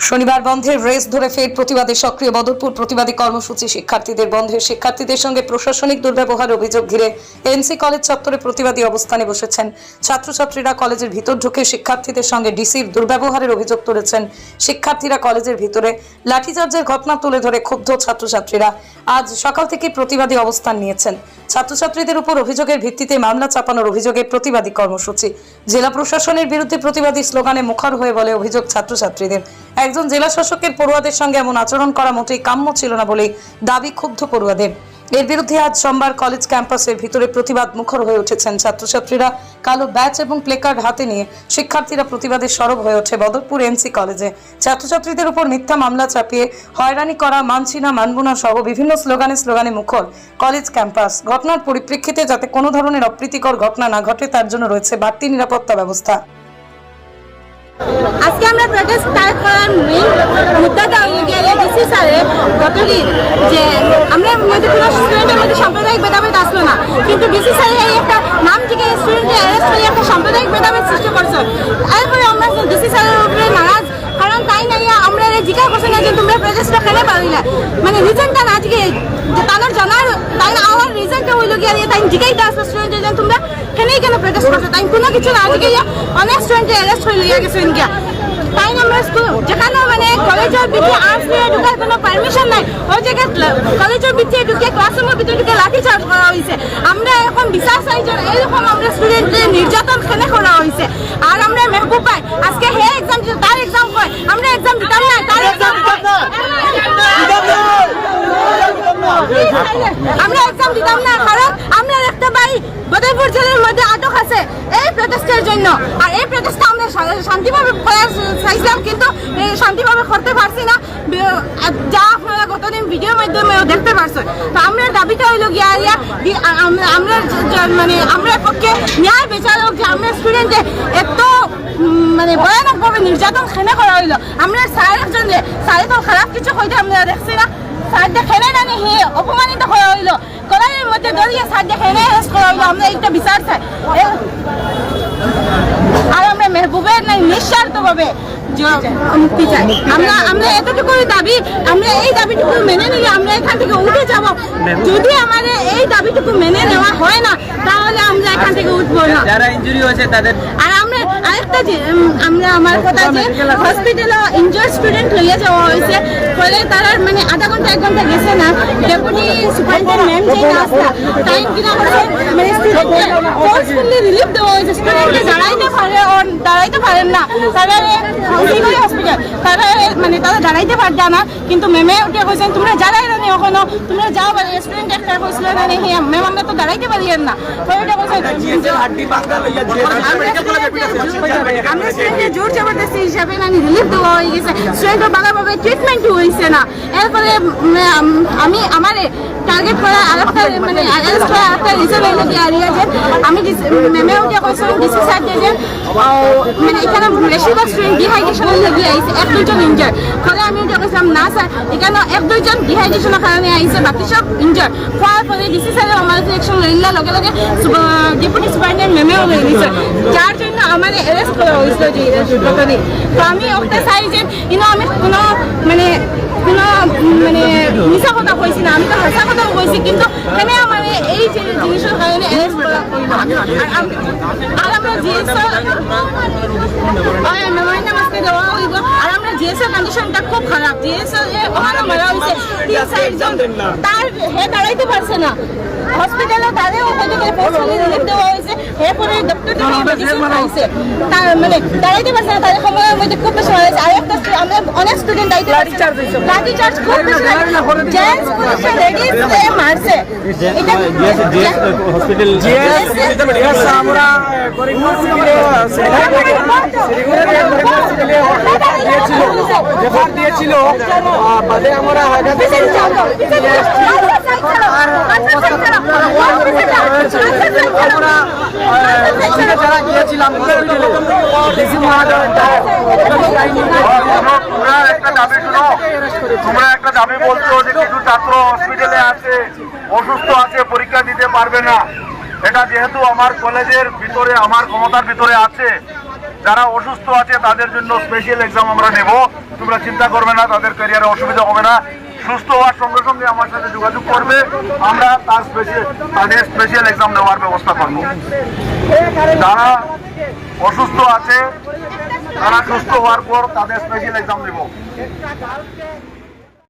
শনিবার বন্ধের রেস ধরে ফের প্রতিবাদে সক্রিয় বদরপুর প্রতিবাদী কর্মসূচি শিক্ষার্থীদের বন্ধের শিক্ষার্থীদের সঙ্গে প্রশাসনিক দুর্ব্যবহার অভিযোগ ঘিরে এনসি কলেজ চত্বরে প্রতিবাদী অবস্থানে বসেছেন ছাত্রছাত্রীরা। কলেজের ভিতর ঢুকে শিক্ষার্থীদের সঙ্গে ডিসির দুর্ব্যবহারের অভিযোগ তুলেছেন শিক্ষার্থীরা। কলেজের ভিতরে লাঠিচার্জের ঘটনা তুলে ধরে ক্ষুব্ধ ছাত্রছাত্রীরা আজ সকাল থেকে প্রতিবাদী অবস্থান নিয়েছেন। ছাত্রছাত্রীদের উপর অভিযোগের ভিত্তিতে মামলা চাপানোর অভিযোগে প্রতিবাদী কর্মসূচি। জেলা প্রশাসনের বিরুদ্ধে প্রতিবাদী স্লোগানে মুখর হয়ে বলে অভিযোগ ছাত্রছাত্রীদের। একজন জেলা শাসকের পড়ুয়াদের সঙ্গে এমন আচরণ করা মোটেই কাম্য ছিল না বলে দাবি ক্ষুব্ধ পড়ুয়াদের। এর বিরুদ্ধে আজ সোমবার কলেজ ক্যাম্পাসের ভিতরে প্রতিবাদ মুখর হয়ে উঠেছেন ছাত্রছাত্রীরা। কালো ব্যাচ এবং প্লেকার্ড হাতে নিয়ে শিক্ষার্থীরা প্রতিবাদে সরব হয়ে ওঠে বদরপুর এনসি কলেজে। ছাত্রছাত্রীদের উপর মিথ্যা মামলা চাপিয়ে হয়রানি করা, মানছি না, মানব না সহ বিভিন্ন স্লোগানে মুখর কলেজ ক্যাম্পাস। ঘটনার পরিপ্রেক্ষিতে যাতে কোনো ধরনের অপ্রীতিকর ঘটনা না ঘটে তার জন্য রয়েছে বাড়তি নিরাপত্তা ব্যবস্থা। আজকে আমরা প্রোটেস্ট স্টার্ট করার মেইন মুদ্দাটা ডিসি স্যারের গতদিন যে আমরা মধ্যে কোনো স্টুডেন্টের মধ্যে সাম্প্রদায়িক ভেদাভেদ আসলো না, কিন্তু ডিসি স্যারের এই একটা নাম থেকে স্টুডেন্টকে অ্যারেস্ট করে একটা সাম্প্রদায়িক ভেদাভেদ সৃষ্টি করছে। এরপরে আমরা ডিসি স্যারের উপরে নারাজ, কারণ তাই নাই আমরা জিজ্ঞাসা করছি না যে তোমরা প্রোটেস্টটা কেন পারিলে, মানে রিজনটা না আজকে যে তাদের জানার তাই আমার রিজনটা হইল গিয়ে তাই জিজ্ঞাসা আসলো স্টুডেন্টের যে তোমরা কেন প্রোটেস্ট করছো, তাই কোনো কিছু না আজকে অনেক স্টুডেন্টের অ্যারেস্ট হয়ে গেছে ইন্ডিয়া। তাই আমরা যেখানে মানে কলেজের ভিতরে আর্টস নিয়ে ঢুকার কোনো পারমিশন নাই, ওই জায়গায় কলেজের ভিতরে ঢুকে ক্লাসরুমের ভিতরে ঢুকে লাঠি চার্জ করা হয়েছে। আমরা এখন বিচার চাই যে এরকম আমরা স্টুডেন্টদের নির্যাতন কেন করা হয়েছে। আর আমরা মেহবুব পাই আজকে হে এক্সাম দিতে তার এক্সাম হয়, আমরা এক্সাম দিতাম না, তার এক্সাম আমরা এক্সাম দিতাম না, কারণ আমরা একটা ভাই বদরপুর জেলার মধ্যে আটক আছে এই প্রোটেস্টের জন্য। আর এই প্রোটেস্টটা আমরা শান্তিভাবে করার চাইছিলাম, কিন্তু শান্তিভাবে করতে পারছি না, যা আপনারা গতদিন ভিডিওর মাধ্যমেও দেখতে পারছেন। তো আমরা দাবিটা হইল গিয়া আমরা মানে আমরা পক্ষে ন্যায় বিচার হোক যে আমরা স্টুডেন্টে এত মানে ভয়ানকভাবে নির্যাতন খেনে করা হইলো। আমরা স্যার একজন স্যারে তো খারাপ কিছু হইতে আমরা দেখছি না, স্যার দেখেনে না হে অপমানিত করা হইলো, কলেজের মধ্যে দরিয়ে স্যার দেখেনে অ্যারেস্ট করা হইলো। আমরা একটা বিচার চাই, আর আমরা মেহবুবের নাই নিঃস্বার্থভাবে মুক্তি চাই। আমরা এতটুকু দাবি, আমরা এই দাবিটুকু মেনে নিলে আমরা এখান থেকে উঠে যাব। যদি আমাদের এই দাবিটুকু মেনে নেওয়া হয় না তাহলে আমরা এখান থেকে উঠবো না। যারা ইনজুরি হয়েছে তাদের আর আমরা আরেকটা আমরা আমার কথা যে হসপিটালে ইনজুর্ড স্টুডেন্ট লইয়া যাওয়া হয়েছে, ফলে তারা মানে আধা ঘন্টা 1 ঘন্টা গেছে না, ডেপুটি সুপারিনটেন্ডেন্ট ম্যাম যে আসলা টাইম কিনা করছে মানে স্টুডেন্টকে ফোর্সফুলি রিলিফ দেওয়া হয়েছে। স্টুডেন্টকে দাঁড়াইতে পারেন না, তারা হসপিটাল তারা মানে তারা দাঁড়াইতে পারছে না, কিন্তু ম্যামে উঠে কইছেন তোমরা যারাই না এখনো তোমরা যাও। স্টুডেন্ট একটা কইছিল না ম্যাম আমরা তো দাঁড়াইতে পারি না, ওইটা কইছেন আমরা স্টুডেন্টকে জোর জবরদস্তি হিসাবে না রিলিফ দেওয়া হয়ে গেছে, স্টুডেন্টের ভালোভাবে ট্রিটমেন্ট হয়েছে না। এরপরে আমি আমার টার্গেট করা আরেকটা মানে অ্যারেস্ট করা আরেকটা রিজন হইল কি আরিয়া যে আমি ম্যামে উঠে কইছিলাম ডিসি স্যার যে মানে এখানে বেশিরভাগ স্টুডেন্ট ডিহাইড্রেশনের লেগে আইছে, 1-2 জন ইনজার্ড। ফলে আমি উঠে কইছিলাম না স্যার এখানে 1-2 জন ডিহাইড্রেশনের কারণে আইছে, বাকি সব ইনজার্ড। ফলে ডিসি স্যারের আমার সিলেকশন লইলা লগে লগে ডেপুটি সুপারিনটেন্ডেন্ট ম্যামেও লই নিছে, যার জন্য আমার অ্যারেস্ট করা হয়েছিল যে গতদিন। তো আমি ওটা চাই যে আমি কোনো মানে মিছা কথা কইছি না, আমি তো হাসা কথা কইছি, কিন্তু এখানে আমার এই জিনিসের কারণে অ্যারেস্ট করা আর আমরা জিএসএর কন্ডিশনটা খুব খারাপ। জিএসএর মারা হয়েছে 3-4 জন, তার হে দাঁড়াইতে পারছে না হসপিটালে, তারেও রিলিফ দেওয়া হয়েছে। এরপরে ডক্টর খাইছে তার মানে দাঁড়াইতে পারছে না, তাদের সময়ের মধ্যে খুব বেশি মারা হয়েছে। আর একটা আমরা অনেক স্টুডেন্ট দাঁড়াইতে লাঠি চার্জ খুব বেশি জেন্টস পুলিশে লেডিস মারছে। এটা হসপিটাল আমরা দিয়েছিল বাদে আমরা যারা গিয়েছিলাম তোমরা একটা দাবি বলছো যে কিছু ছাত্র হসপিটালে আছে, অসুস্থ আছে, পরীক্ষা দিতে পারবে না। এটা যেহেতু আমার কলেজের ভিতরে আমার ক্ষমতার ভিতরে আছে, যারা অসুস্থ আছে তাদের জন্য স্পেশাল এক্সাম আমরা নেব, তোমরা চিন্তা করবে না, তাদের ক্যারিয়ারে অসুবিধা হবে না। সুস্থ হওয়ার সঙ্গে সঙ্গে আমার সাথে যোগাযোগ করবে, আমরা তাদের স্পেশাল এক্সাম নেওয়ার ব্যবস্থা করব। যারা অসুস্থ আছে তারা সুস্থ হওয়ার পর তাদের স্পেশাল এক্সাম নেব।